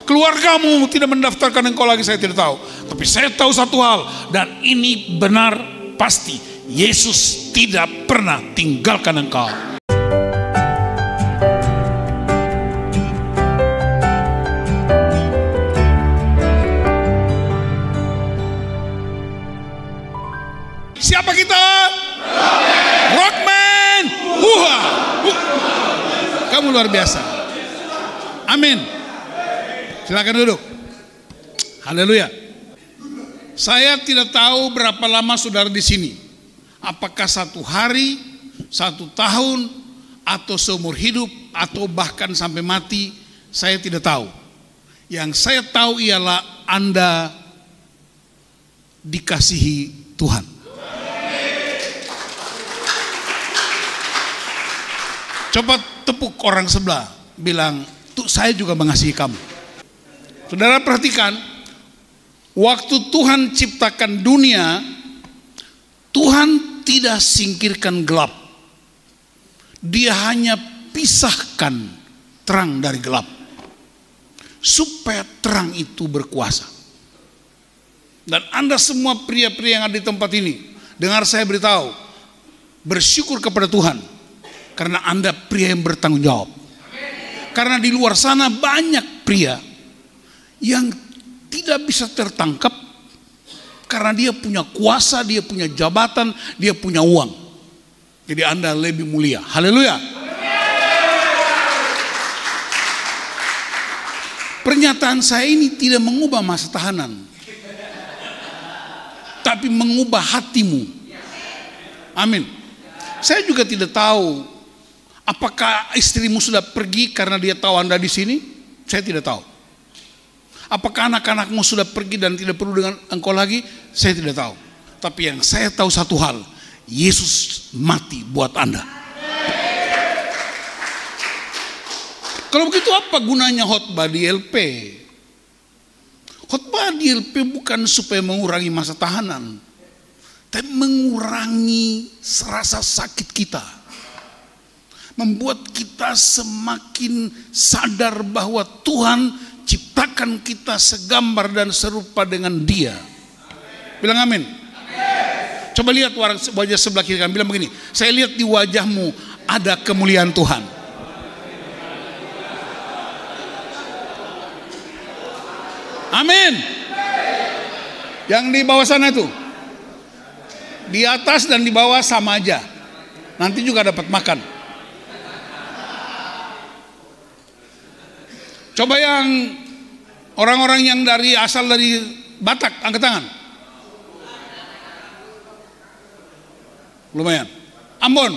keluargamu tidak mendaftarkan engkau lagi, saya tidak tahu. Tapi saya tahu satu hal, dan ini benar pasti, Yesus tidak pernah tinggalkan engkau. Siapa kita? Rockman. Kamu luar biasa. Amin. Silakan duduk. Haleluya. Saya tidak tahu berapa lama saudara di sini. Apakah 1 hari, 1 tahun, atau seumur hidup, atau bahkan sampai mati, saya tidak tahu. Yang saya tahu ialah Anda dikasihi Tuhan. Coba tepuk orang sebelah, bilang, tuh saya juga mengasihi kamu. Saudara perhatikan, waktu Tuhan ciptakan dunia, Tuhan tidak singkirkan gelap. Dia hanya pisahkan terang dari gelap, supaya terang itu berkuasa. Dan Anda semua pria-pria yang ada di tempat ini, dengar saya beritahu, bersyukur kepada Tuhan. Karena Anda pria yang bertanggung jawab. Karena di luar sana banyak pria yang tidak bisa tertangkap karena dia punya kuasa, dia punya jabatan, dia punya uang. Jadi Anda lebih mulia. Haleluya. Pernyataan saya ini tidak mengubah masa tahanan, tapi mengubah hatimu. Amin. Saya juga tidak tahu apakah istrimu sudah pergi karena dia tahu Anda di sini? Saya tidak tahu. Apakah anak-anakmu sudah pergi dan tidak perlu dengan engkau lagi? Saya tidak tahu. Tapi yang saya tahu satu hal, Yesus mati buat Anda. Kalau begitu apa gunanya khotbah di LP? Khotbah di LP bukan supaya mengurangi masa tahanan, tapi mengurangi rasa sakit kita. Membuat kita semakin sadar bahwa Tuhan ciptakan kita segambar dan serupa dengan Dia. Bilang amin. Coba lihat wajah sebelah kiri kamu, bilang begini, saya lihat di wajahmu ada kemuliaan Tuhan. Amin. Yang di bawah sana tuh, di atas dan di bawah sama aja, nanti juga dapat makan. Coba yang orang-orang yang asal dari Batak, angkat tangan. Lumayan. Ambon.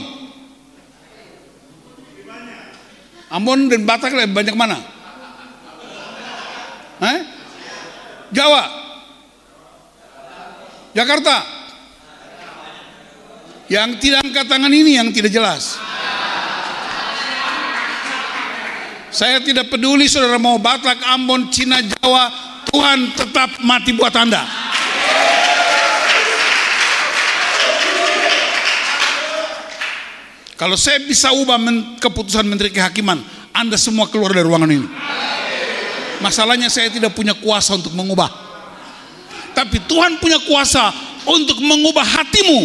Ambon dan Batak lebih banyak mana? Jawa. Jakarta. Yang tidak angkat tangan ini yang tidak jelas. Saya tidak peduli saudara mau Batak, Ambon, Cina, Jawa, Tuhan tetap mati buat Anda. Kalau saya bisa ubah keputusan Menteri Kehakiman, Anda semua keluar dari ruangan ini. Masalahnya saya tidak punya kuasa untuk mengubah. Tapi Tuhan punya kuasa untuk mengubah hatimu.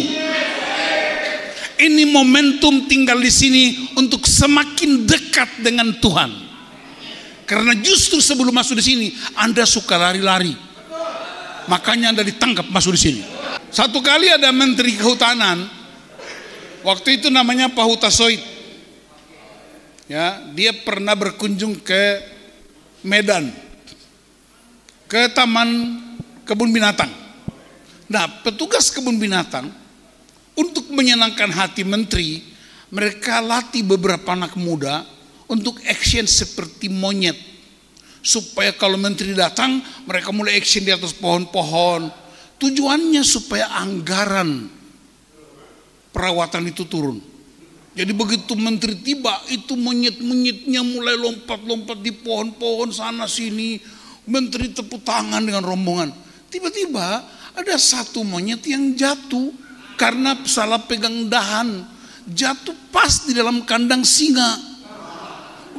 Ini momentum tinggal di sini untuk semakin dekat dengan Tuhan. Karena justru sebelum masuk di sini Anda suka lari-lari. Makanya Anda ditangkap masuk di sini. Satu kali ada Menteri Kehutanan, waktu itu namanya Pak Hutasoid. Ya, dia pernah berkunjung ke Medan, ke Taman Kebun Binatang. Nah, petugas kebun binatang untuk menyenangkan hati menteri, mereka latih beberapa anak muda untuk action seperti monyet. Supaya kalau menteri datang, mereka mulai action di atas pohon-pohon. Tujuannya supaya anggaran perawatan itu turun. Jadi begitu menteri tiba, itu monyet-monyetnya mulai lompat-lompat di pohon-pohon sana sini. Menteri tepuk tangan dengan rombongan. Tiba-tiba ada satu monyet yang jatuh karena salah pegang dahan, jatuh pas di dalam kandang singa.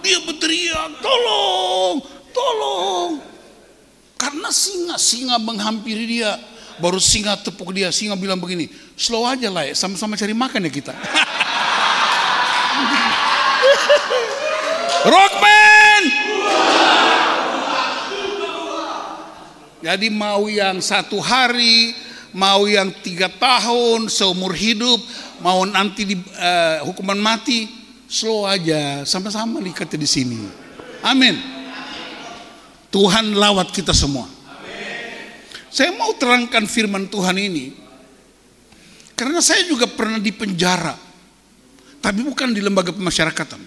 Dia berteriak, tolong, tolong. Karena singa menghampiri dia. Baru singa tepuk dia, singa bilang begini, slow aja lah ya, sama-sama cari makan ya kita. Rockman! Jadi mau yang 1 hari, mau yang 3 tahun, seumur hidup, mau nanti di hukuman mati, slow aja, sama-sama ikatnya di sini. Amin. Tuhan lawat kita semua. Saya mau terangkan firman Tuhan ini karena saya juga pernah dipenjara, tapi bukan di lembaga pemasyarakatan.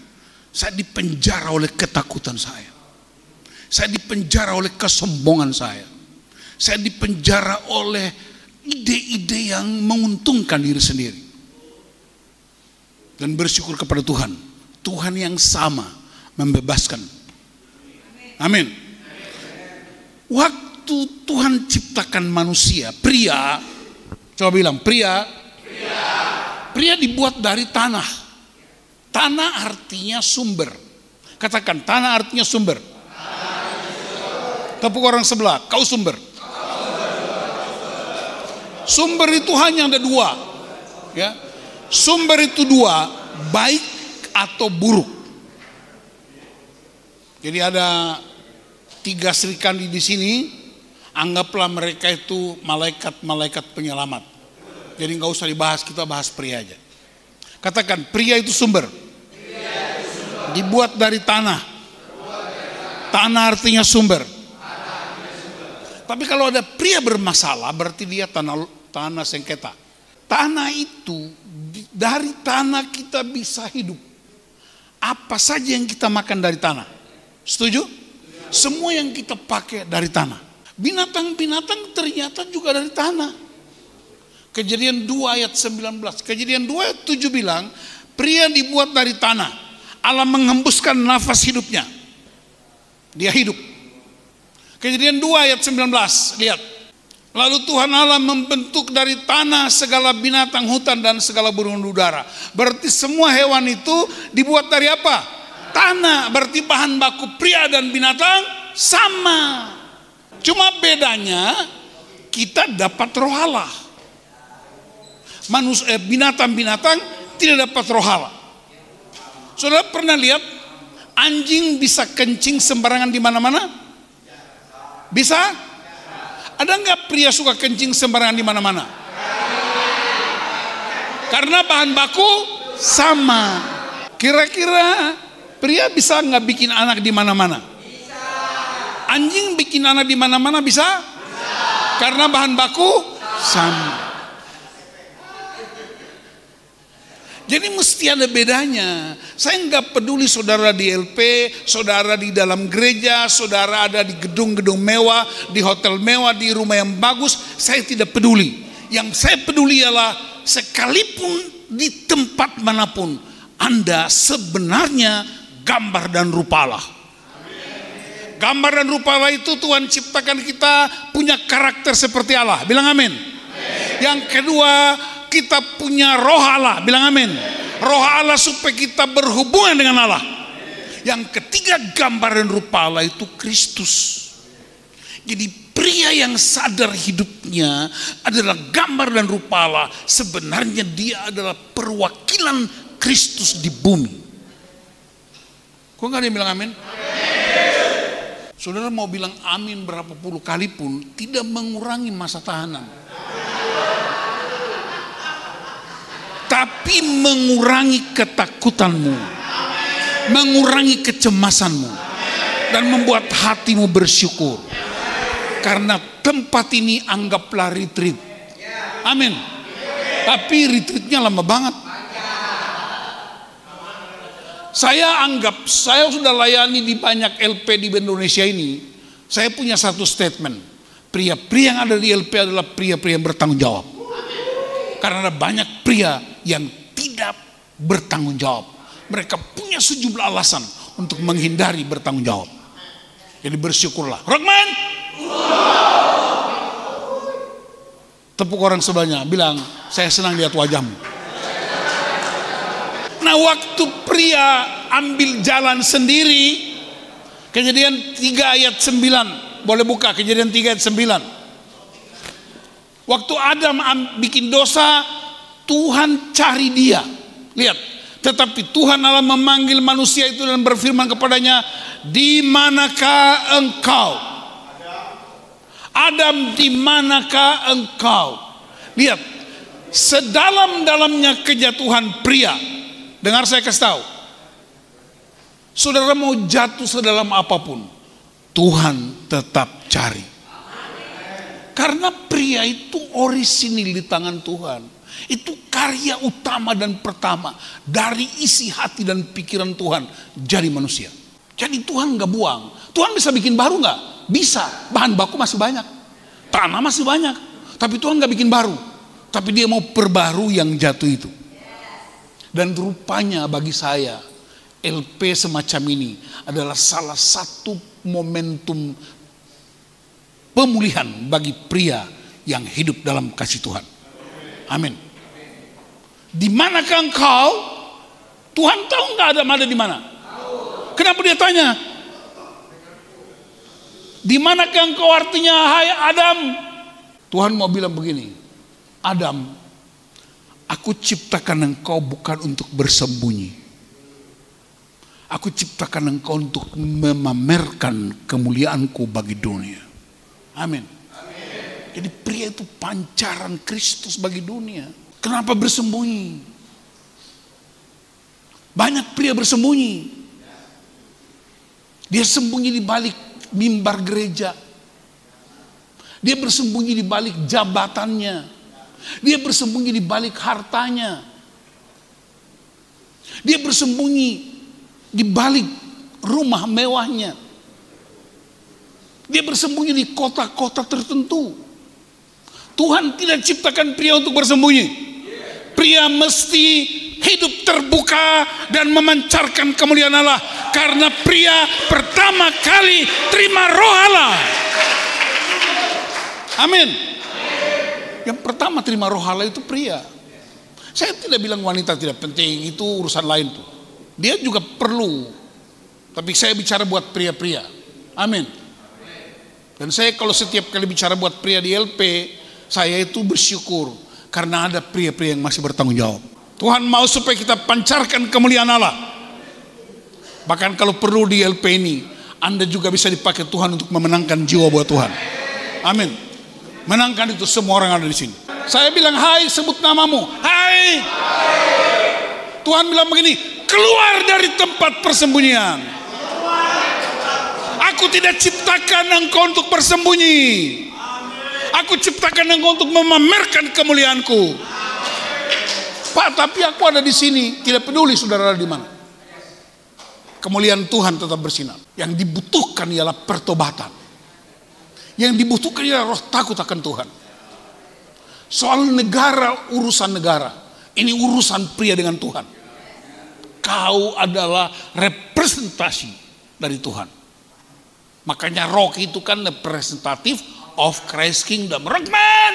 Saya dipenjara oleh ketakutan saya. Saya dipenjara oleh kesombongan saya. Saya dipenjara oleh ide-ide yang menguntungkan diri sendiri. Dan bersyukur kepada Tuhan. Tuhan yang sama membebaskan. Amin. Waktu Tuhan ciptakan manusia, pria, coba bilang pria dibuat dari tanah. Tanah artinya sumber. Katakan, tanah artinya sumber. Tepuk orang sebelah, kau sumber. Sumber itu hanya ada 2, ya. Sumber itu 2, baik atau buruk. Jadi ada 3 Sri Kandi di sini. Anggaplah mereka itu malaikat-malaikat penyelamat. Jadi nggak usah dibahas, kita bahas pria aja. Katakan, pria itu sumber. Dibuat dari tanah. Tanah artinya sumber. Tapi kalau ada pria bermasalah, berarti dia tanah sengketa. Tanah itu, dari tanah kita bisa hidup. Apa saja yang kita makan dari tanah. Setuju? Semua yang kita pakai dari tanah. Binatang-binatang ternyata juga dari tanah. Kejadian 2 ayat 19. Kejadian 2 ayat 7 bilang, pria dibuat dari tanah. Allah menghembuskan nafas hidupnya. Dia hidup. Kejadian 2 ayat 19. Lihat. Lalu Tuhan Allah membentuk dari tanah segala binatang hutan dan segala burung udara. Berarti semua hewan itu dibuat dari apa? Tanah. Berarti bahan baku pria dan binatang sama. Cuma bedanya kita dapat roh Allah. Binatang-binatang tidak dapat roh Allah. Saudara pernah lihat anjing bisa kencing sembarangan di mana-mana? Bisa? Ada nggak pria suka kencing sembarangan di mana-mana? Karena bahan baku sama. Kira-kira pria bisa nggak bikin anak di mana-mana? Anjing bikin anak di mana-mana bisa? Karena bahan baku sama. Jadi mesti ada bedanya. Saya nggak peduli saudara di LP, saudara di dalam gereja, saudara ada di gedung-gedung mewah, di hotel mewah, di rumah yang bagus. Saya tidak peduli. Yang saya peduli ialah sekalipun di tempat manapun, Anda sebenarnya gambar dan rupa Allah. Gambar dan rupa Allah itu Tuhan ciptakan kita punya karakter seperti Allah. Bilang amin. Yang kedua, kita punya roh Allah. Bilang amin. Roh Allah supaya kita berhubungan dengan Allah. Yang ketiga, gambar dan rupa Allah itu Kristus. Jadi pria yang sadar hidupnya adalah gambar dan rupa Allah. Sebenarnya dia adalah perwakilan Kristus di bumi. Kok nggak ada yang bilang amin? Saudara mau bilang amin berapa puluh kali pun tidak mengurangi masa tahanan. Tapi mengurangi ketakutanmu. Mengurangi kecemasanmu. Dan membuat hatimu bersyukur. Karena tempat ini anggaplah retreat. Amin. Tapi retreatnya lama banget. Saya anggap, saya sudah layani di banyak LP di Indonesia ini. Saya punya satu statement. Pria-pria yang ada di LP adalah pria-pria yang bertanggung jawab. Karena ada banyak pria yang tidak bertanggung jawab. Mereka punya sejumlah alasan untuk menghindari bertanggung jawab. Jadi bersyukurlah. Rockman! Tepuk orang sebelahnya, bilang, saya senang lihat wajahmu. Nah waktu pria ambil jalan sendiri, Kejadian 3 ayat 9. Boleh buka Kejadian 3 ayat 9. Waktu Adam bikin dosa, Tuhan cari dia. Lihat, tetapi Tuhan Allah memanggil manusia itu dan berfirman kepadanya, di manakah engkau? Adam, di manakah engkau? Lihat, sedalam-dalamnya kejatuhan pria. Dengar saya kasih tahu. Saudara mau jatuh sedalam apapun, Tuhan tetap cari. Karena pria itu orisinil di tangan Tuhan. Itu karya utama dan pertama dari isi hati dan pikiran Tuhan jadi manusia. Jadi Tuhan gak buang. Tuhan bisa bikin baru gak? Bisa. Bahan baku masih banyak, tanah masih banyak, tapi Tuhan gak bikin baru. Tapi dia mau perbaru yang jatuh itu. Dan rupanya bagi saya LP semacam ini adalah salah satu momentum pemulihan bagi pria yang hidup dalam kasih Tuhan. Amin. Di manakah engkau? Tuhan tahu nggak Adam ada di mana? Kenapa dia tanya? Di manakah engkau, artinya hai Adam? Tuhan mau bilang begini, Adam, aku ciptakan engkau bukan untuk bersembunyi. Aku ciptakan engkau untuk memamerkan kemuliaanku bagi dunia. Amin. Jadi pria itu pancaran Kristus bagi dunia. Kenapa bersembunyi? Banyak pria bersembunyi. Dia sembunyi di balik mimbar gereja. Dia bersembunyi di balik jabatannya. Dia bersembunyi di balik hartanya. Dia bersembunyi di balik rumah mewahnya. Dia bersembunyi di kota-kota tertentu. Tuhan tidak ciptakan pria untuk bersembunyi. Pria mesti hidup terbuka dan memancarkan kemuliaan Allah. Karena pria pertama kali terima roh Allah. Amin. Yang pertama terima roh Allah itu pria. Saya tidak bilang wanita tidak penting, itu urusan lain tuh. Dia juga perlu. Tapi saya bicara buat pria-pria. Amin. Dan saya kalau setiap kali bicara buat pria di LP, saya itu bersyukur karena ada pria-pria yang masih bertanggung jawab. Tuhan mau supaya kita pancarkan kemuliaan Allah. Bahkan kalau perlu di LP ini, Anda juga bisa dipakai Tuhan untuk memenangkan jiwa buat Tuhan. Amin. Menangkan itu semua orang ada di sini. Saya bilang, hai, sebut namamu. Hai. Tuhan bilang begini, keluar dari tempat persembunyian. Aku tidak ciptakan engkau untuk bersembunyi. Aku ciptakan engkau untuk memamerkan kemuliaanku. Pak, tapi aku ada di sini. Tidak peduli saudara ada di mana. Kemuliaan Tuhan tetap bersinar. Yang dibutuhkan ialah pertobatan. Yang dibutuhkan ialah roh takut akan Tuhan. Soal negara, urusan negara. Ini urusan pria dengan Tuhan. Kau adalah representasi dari Tuhan. Makanya rock itu kan representatif of Christ Kingdom. Rockman!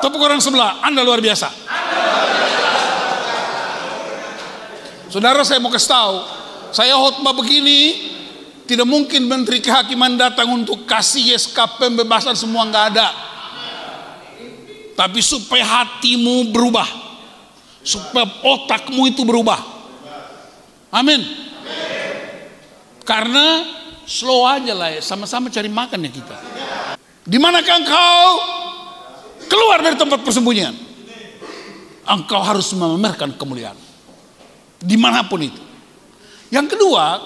Tepuk orang sebelah, Anda luar biasa. Saudara, saya mau kasih tahu, saya khotbah begini, tidak mungkin Menteri Kehakiman datang untuk kasih SK pembebasan semua, nggak ada. Tapi supaya hatimu berubah, supaya otakmu itu berubah. Amin. Karena slow aja lah ya, sama-sama cari makan ya kita. Di manakah engkau? Keluar dari tempat persembunyian. Engkau harus memamerkan kemuliaan. Dimanapun itu. Yang kedua,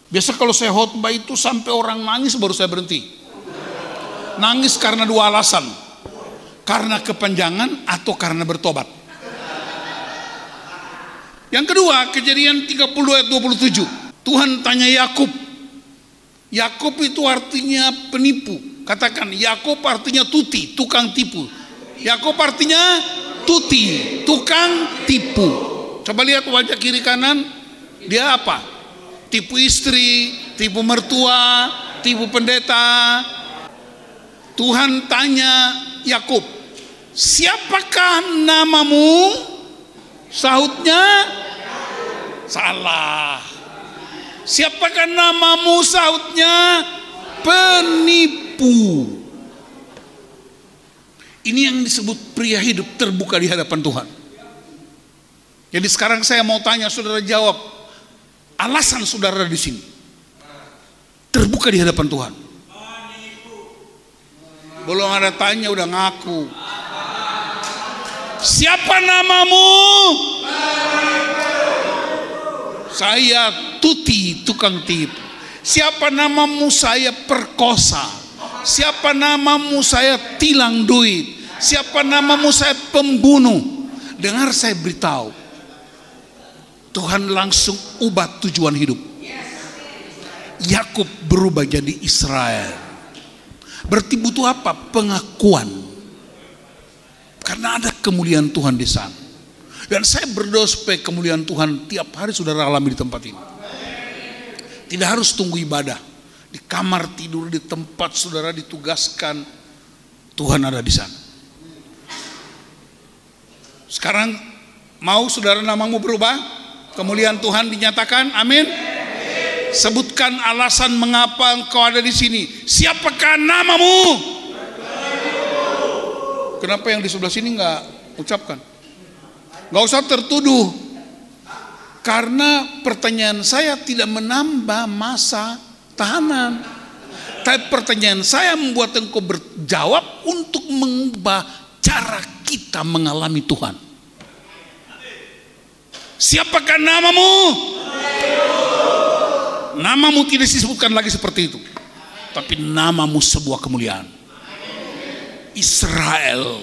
biasa kalau saya khotbah itu sampai orang nangis baru saya berhenti. Nangis karena dua alasan. Karena kepanjangan atau karena bertobat. Yang kedua, Kejadian 32 ayat 27. Tuhan tanya Yakub. Yakub itu artinya penipu. Katakan, Yakub artinya tuti, tukang tipu. Yakub artinya tuti, tukang tipu. Coba lihat wajah kiri kanan. Dia apa? Tipu istri, tipu mertua, tipu pendeta. Tuhan tanya Yakub, siapakah namamu? Sahutnya, salah. Siapakah namamu? Sahutnya, penipu. Ini yang disebut pria hidup terbuka di hadapan Tuhan. Jadi sekarang saya mau tanya, saudara jawab. Alasan saudara di sini terbuka di hadapan Tuhan. Belum ada tanya udah ngaku. Siapa namamu? Saya Tuti, tukang tipu. Siapa namamu? Saya perkosa. Siapa namamu? Saya tilang duit. Siapa namamu? Saya pembunuh. Dengar saya beritahu, Tuhan langsung ubah tujuan hidup. Yakub berubah jadi Israel. Berarti butuh apa? Pengakuan. Karena ada kemuliaan Tuhan di sana. Dan saya berdoa supaya kemuliaan Tuhan tiap hari saudara alami di tempat ini. Tidak harus tunggu ibadah. Di kamar tidur, di tempat saudara ditugaskan, Tuhan ada di sana. Sekarang mau saudara namamu berubah? Kemuliaan Tuhan dinyatakan, amin. Sebutkan alasan mengapa engkau ada di sini. Siapakah namamu? Kenapa yang di sebelah sini nggak ucapkan? Nggak usah tertuduh. Karena pertanyaan saya tidak menambah masa tahanan. Tapi pertanyaan saya membuat engkau berjawab untuk mengubah cara kita mengalami Tuhan. Siapakah namamu? Namamu tidak disebutkan lagi seperti itu, tapi namamu sebuah kemuliaan. Israel.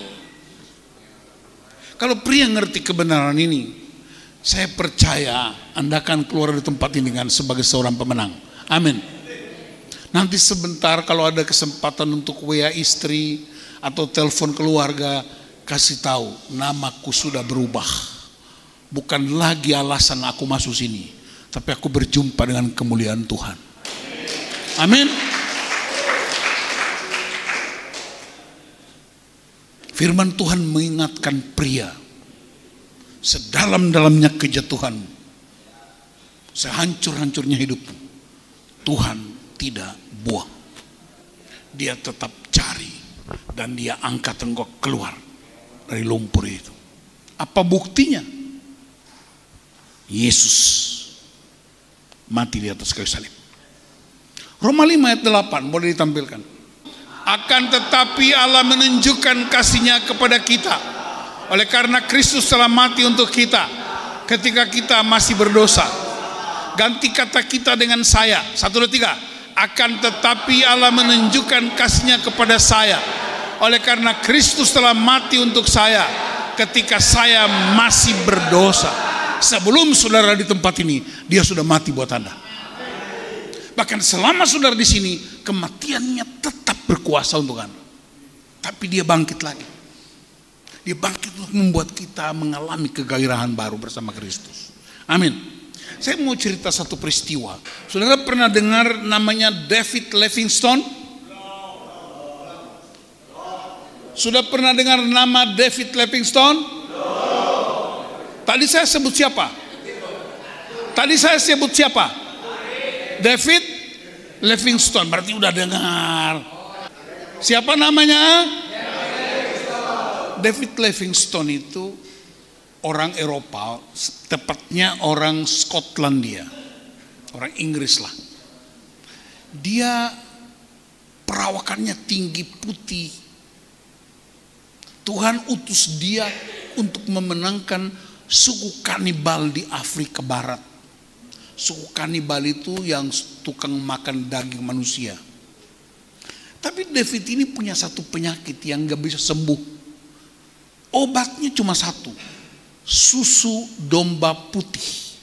Kalau pria ngerti kebenaran ini, saya percaya Anda akan keluar dari tempat ini dengan sebagai seorang pemenang. Amin. Nanti sebentar kalau ada kesempatan untuk WA istri atau telepon keluarga, kasih tahu namaku sudah berubah. Bukan lagi alasan aku masuk sini, tapi aku berjumpa dengan kemuliaan Tuhan. Amin. Firman Tuhan mengingatkan pria, sedalam-dalamnya kejatuhan, sehancur-hancurnya hidupmu, Tuhan tidak buang. Dia tetap cari dan dia angkat engkau keluar dari lumpur itu. Apa buktinya? Yesus mati di atas kayu salib. Roma 5 ayat 8 boleh ditampilkan. Akan tetapi Allah menunjukkan kasih-Nya kepada kita oleh karena Kristus telah mati untuk kita ketika kita masih berdosa. Ganti kata kita dengan saya. 1, 2, 3. Akan tetapi Allah menunjukkan kasih-Nya kepada saya oleh karena Kristus telah mati untuk saya ketika saya masih berdosa. Sebelum saudara di tempat ini, dia sudah mati buat Anda. Bahkan selama saudara di sini, kematiannya tetap berkuasa untuk Anda. Tapi dia bangkit lagi. Dia bangkit untuk membuat kita mengalami kegairahan baru bersama Kristus. Amin. Saya mau cerita satu peristiwa. Saudara pernah dengar namanya David Livingstone? Sudah pernah dengar nama David Livingstone? Tadi saya sebut siapa? David Livingstone. Berarti udah dengar. Siapa namanya? David Livingstone itu orang Eropa, tepatnya orang Skotlandia, orang Inggris lah. Dia perawakannya tinggi, putih. Tuhan utus dia untuk memenangkan suku kanibal di Afrika Barat. Suku kanibal itu yang tukang makan daging manusia. Tapi David ini punya satu penyakit yang gak bisa sembuh. Obatnya cuma satu, susu domba putih.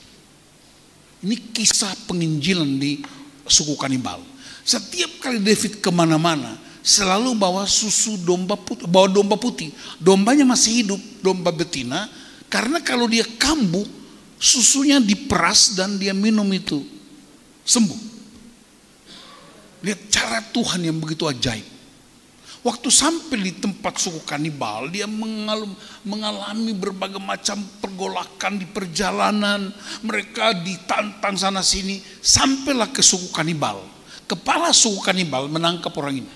Ini kisah penginjilan di suku kanibal. Setiap kali David kemana-mana, selalu bawa susu domba putih, bawa domba putih. Dombanya masih hidup, domba betina. Karena kalau dia kambuh, susunya diperas dan dia minum itu, sembuh. Lihat cara Tuhan yang begitu ajaib. Waktu sampai di tempat suku kanibal, dia mengalami berbagai macam pergolakan di perjalanan. Mereka ditantang sana sini, sampailah ke suku kanibal. Kepala suku kanibal menangkap orang ini.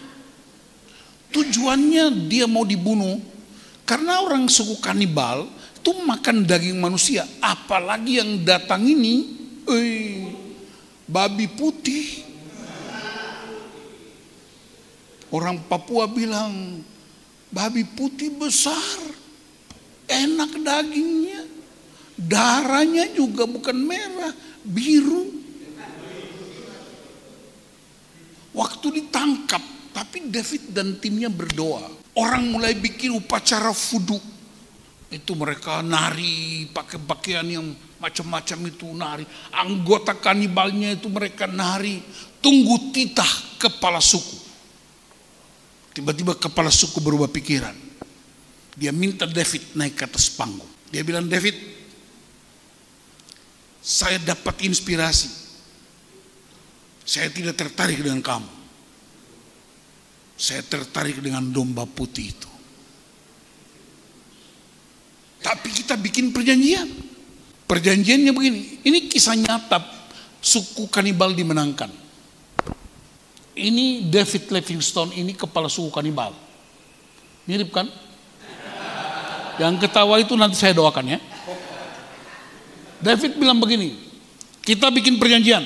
Tujuannya dia mau dibunuh, karena orang suku kanibal itu makan daging manusia. Apalagi yang datang ini, babi putih. Orang Papua bilang, babi putih besar, enak dagingnya, darahnya juga bukan merah, biru. Waktu ditangkap, tapi David dan timnya berdoa. Orang mulai bikin upacara fudu. Itu mereka nari, pakai pakaian yang macam-macam itu nari. Anggota kanibalnya itu mereka nari. Tunggu titah kepala suku. Tiba-tiba kepala suku berubah pikiran. Dia minta David naik ke atas panggung. Dia bilang, David, saya dapat inspirasi. Saya tidak tertarik dengan kamu. Saya tertarik dengan domba putih itu. Tapi kita bikin perjanjian. Perjanjiannya begini. Ini kisah nyata suku kanibal dimenangkan. Ini David Livingstone, ini kepala suku kanibal. Mirip kan? Yang ketawa itu nanti saya doakan ya. David bilang begini, kita bikin perjanjian.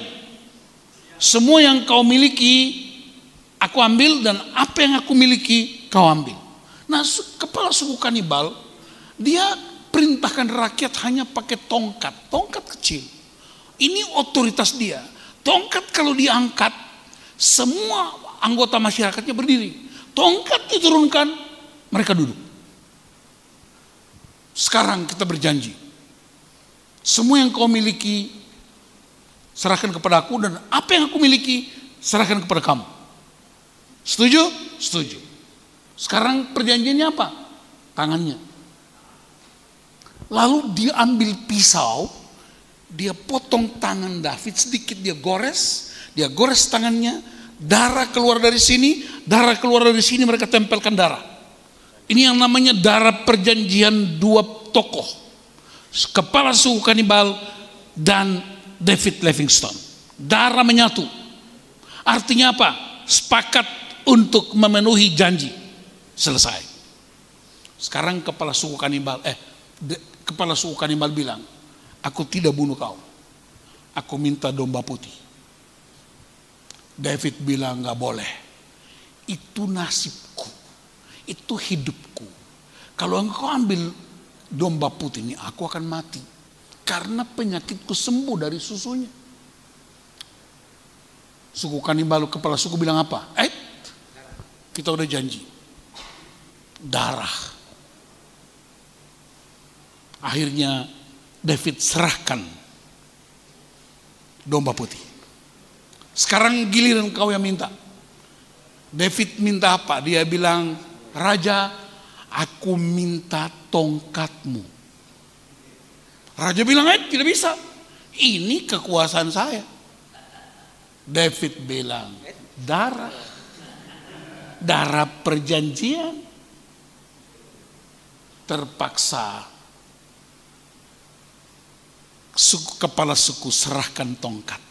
Semua yang kau miliki, aku ambil, dan apa yang aku miliki, kau ambil. Nah, kepala suku kanibal, dia perintahkan rakyat hanya pakai tongkat kecil. Ini otoritas dia. Tongkat kalau diangkat, semua anggota masyarakatnya berdiri. Tongkat diturunkan, mereka duduk. Sekarang kita berjanji, semua yang kau miliki serahkan kepada aku, dan apa yang aku miliki serahkan kepada kamu. Setuju? Setuju. Sekarang perjanjiannya apa? Tangannya. Lalu dia ambil pisau, dia potong tangan David sedikit, dia gores tangannya, darah keluar dari sini, darah keluar dari sini, mereka tempelkan darah. Ini yang namanya darah perjanjian dua tokoh, kepala suku kanibal dan David Livingstone. Darah menyatu. Artinya apa? Sepakat untuk memenuhi janji. Selesai. Sekarang kepala suku kanibal bilang, aku tidak bunuh kau. Aku minta domba putih. David bilang, gak boleh. Itu nasibku. Itu hidupku. Kalau engkau ambil domba putih ini, aku akan mati. Karena penyakitku sembuh dari susunya. Suku kanibal, kepala suku bilang apa? Kita udah janji. Darah. Akhirnya David serahkan domba putih. Sekarang giliran kau yang minta. David minta apa? Dia bilang, Raja, aku minta tongkatmu. Raja bilang, tidak bisa. Ini kekuasaan saya. David bilang, darah. Darah perjanjian. Terpaksa kepala suku serahkan tongkat.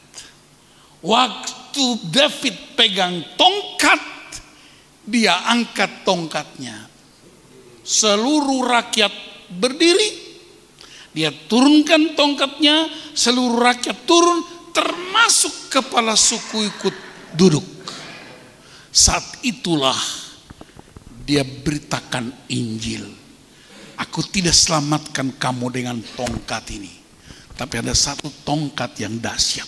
Waktu David pegang tongkat, dia angkat tongkatnya. Seluruh rakyat berdiri, dia turunkan tongkatnya, seluruh rakyat turun, termasuk kepala suku ikut duduk. Saat itulah dia beritakan Injil. Aku tidak selamatkan kamu dengan tongkat ini, tapi ada satu tongkat yang dahsyat.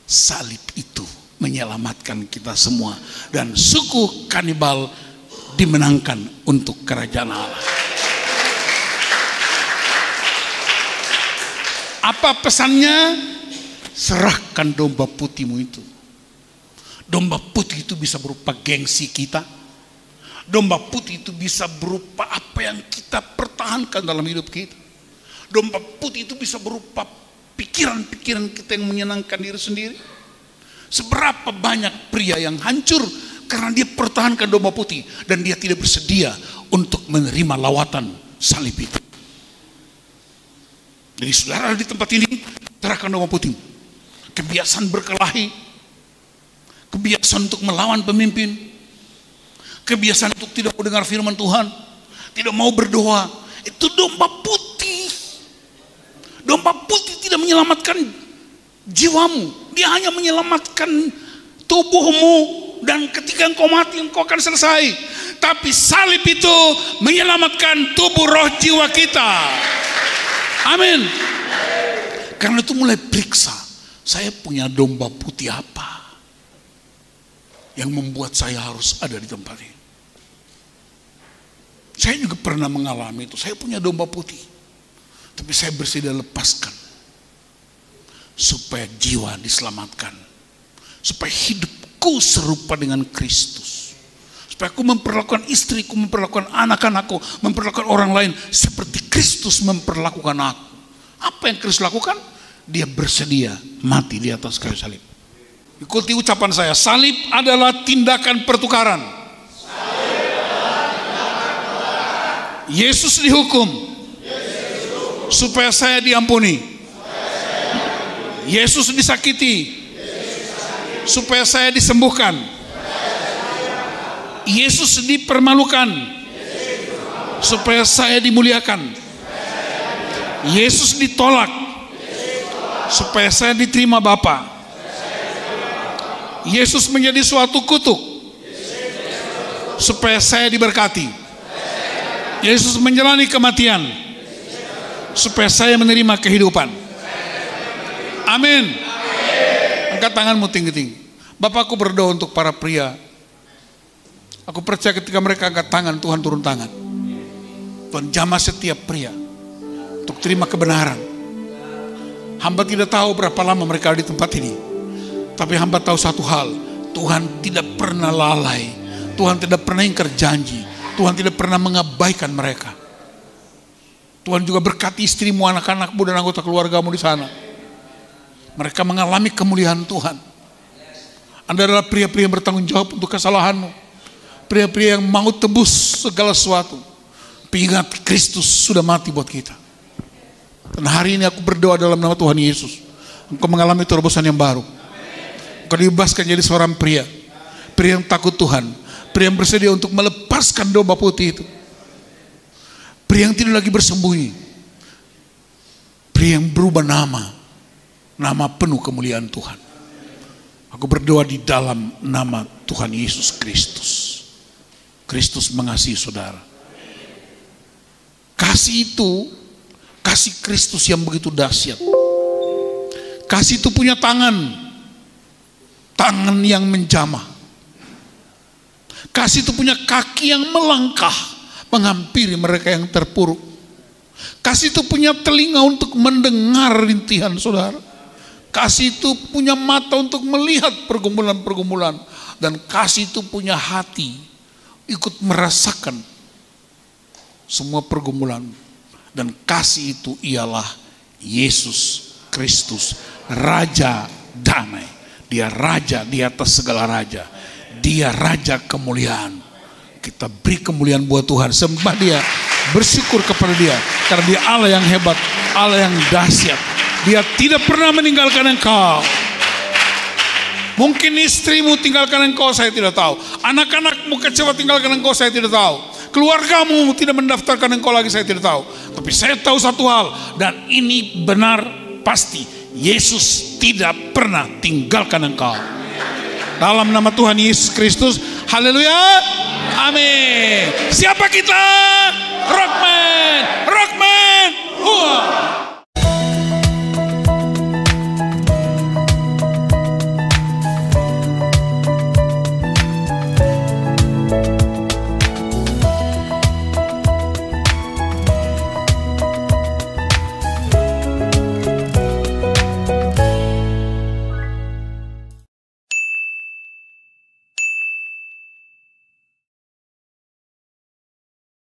Salib itu menyelamatkan kita semua, dan suku kanibal dimenangkan untuk kerajaan Allah. Apa pesannya? Serahkan domba putihmu itu. Domba putih itu bisa berupa gengsi kita. Domba putih itu bisa berupa apa yang kita pertahankan dalam hidup kita. Domba putih itu bisa berupa pikiran-pikiran kita yang menyenangkan diri sendiri. Seberapa banyak pria yang hancur karena dia pertahankan domba putih dan dia tidak bersedia untuk menerima lawatan salib itu. Jadi saudara di tempat ini, serahkan domba putih. Kebiasaan berkelahi, kebiasaan untuk melawan pemimpin, kebiasaan untuk tidak mau dengar firman Tuhan, tidak mau berdoa, itu domba putih. Domba putih tidak menyelamatkan jiwamu, dia hanya menyelamatkan tubuhmu, dan ketika engkau mati engkau akan selesai. Tapi salib itu menyelamatkan tubuh roh jiwa kita. Amin. Karena itu mulai periksa, saya punya domba putih apa yang membuat saya harus ada di tempat ini. Saya juga pernah mengalami itu. Saya punya domba putih, tapi saya bersedia lepaskan supaya jiwa diselamatkan, supaya hidupku serupa dengan Kristus, supaya aku memperlakukan istriku, memperlakukan anak-anakku, memperlakukan orang lain seperti Kristus memperlakukan aku. Apa yang Kristus lakukan? Dia bersedia mati di atas kayu salib. Ikuti ucapan saya, salib adalah tindakan pertukaran. Yesus dihukum supaya saya diampuni. Yesus disakiti supaya saya disembuhkan. Yesus dipermalukan supaya saya dimuliakan. Yesus ditolak supaya saya diterima Bapa. Yesus menjadi suatu kutuk supaya saya diberkati. Yesus menjalani kematian supaya saya menerima kehidupan. Amin. Angkat tanganmu tinggi-tinggi. Bapakku berdoa untuk para pria. Aku percaya ketika mereka angkat tangan, Tuhan turun tangan. Tuhan jamah setiap pria untuk terima kebenaran. Hamba tidak tahu berapa lama mereka ada di tempat ini, tapi hamba tahu satu hal, Tuhan tidak pernah lalai, Tuhan tidak pernah ingkar janji, Tuhan tidak pernah mengabaikan mereka. Tuhan juga berkati istrimu, anak-anakmu dan anggota keluargamu di sana. Mereka mengalami kemuliaan Tuhan. Anda adalah pria-pria yang bertanggung jawab untuk kesalahanmu, pria-pria yang mau tebus segala sesuatu. Ingat, Kristus sudah mati buat kita. Dan hari ini aku berdoa dalam nama Tuhan Yesus, engkau mengalami terobosan yang baru. Engkau dibebaskan jadi seorang pria, pria yang takut Tuhan, pria yang bersedia untuk melepaskan domba putih itu, pria yang tidak lagi bersembunyi, pria yang berubah nama penuh kemuliaan Tuhan. Aku berdoa di dalam nama Tuhan Yesus Kristus. Kristus mengasihi saudara. Kasih itu, kasih Kristus yang begitu dahsyat. Kasih itu punya tangan yang menjamah. Kasih itu punya kaki yang melangkah menghampiri mereka yang terpuruk. Kasih itu punya telinga untuk mendengar rintihan saudara. Kasih itu punya mata untuk melihat pergumulan-pergumulan. Dan kasih itu punya hati ikut merasakan semua pergumulan. Dan kasih itu ialah Yesus Kristus, Raja damai. Dia Raja di atas segala raja. Dia Raja kemuliaan. Kita beri kemuliaan buat Tuhan, sembah Dia, bersyukur kepada Dia, karena Dia Allah yang hebat, Allah yang dahsyat. Dia tidak pernah meninggalkan engkau. Mungkin istrimu tinggalkan engkau, saya tidak tahu. Anak-anakmu kecewa tinggalkan engkau, saya tidak tahu. Keluargamu tidak mendaftarkan engkau lagi, saya tidak tahu. Tapi saya tahu satu hal, dan ini benar pasti, Yesus tidak pernah tinggalkan engkau. Dalam nama Tuhan Yesus Kristus, haleluya, amin. Siapa kita? Rockman, Rockman,